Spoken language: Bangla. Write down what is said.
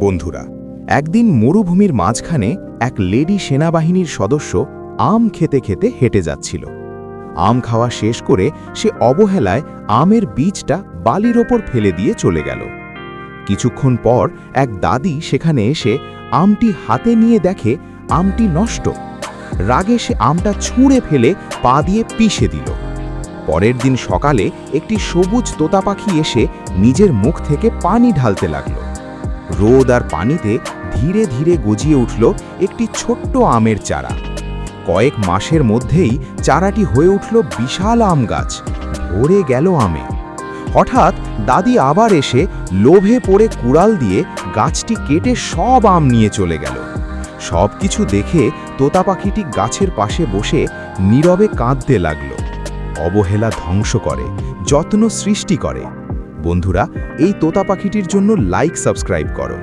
বন্ধুরা, একদিন মরুভূমির মাঝখানে এক লেডি সেনাবাহিনীর সদস্য আম খেতে খেতে হেঁটে যাচ্ছিল। আম খাওয়া শেষ করে সে অবহেলায় আমের বীজটা বালির ওপর ফেলে দিয়ে চলে গেল। কিছুক্ষণ পর এক দাদি সেখানে এসে আমটি হাতে নিয়ে দেখে আমটি নষ্ট। রাগে সে আমটা ছুঁড়ে ফেলে পা দিয়ে পিষে দিল। পরের দিন সকালে একটি সবুজ তোতা পাখি এসে নিজের মুখ থেকে পানি ঢালতে লাগল। রোদ আর পানিতে ধীরে ধীরে গজিয়ে উঠল একটি ছোট্ট আমের চারা। কয়েক মাসের মধ্যেই চারাটি হয়ে উঠল বিশাল আম গাছ, ভরে গেল আমে। হঠাৎ দাদি আবার এসে লোভে পড়ে কুড়াল দিয়ে গাছটি কেটে সব আম নিয়ে চলে গেল। সব কিছু দেখে তোতা পাখিটি গাছের পাশে বসে নীরবে কাঁদতে লাগল। অবহেলা ধ্বংস করে, যত্ন সৃষ্টি করে। বন্ধুরা, এই তোতা পাখিটির জন্য লাইক সাবস্ক্রাইব করো।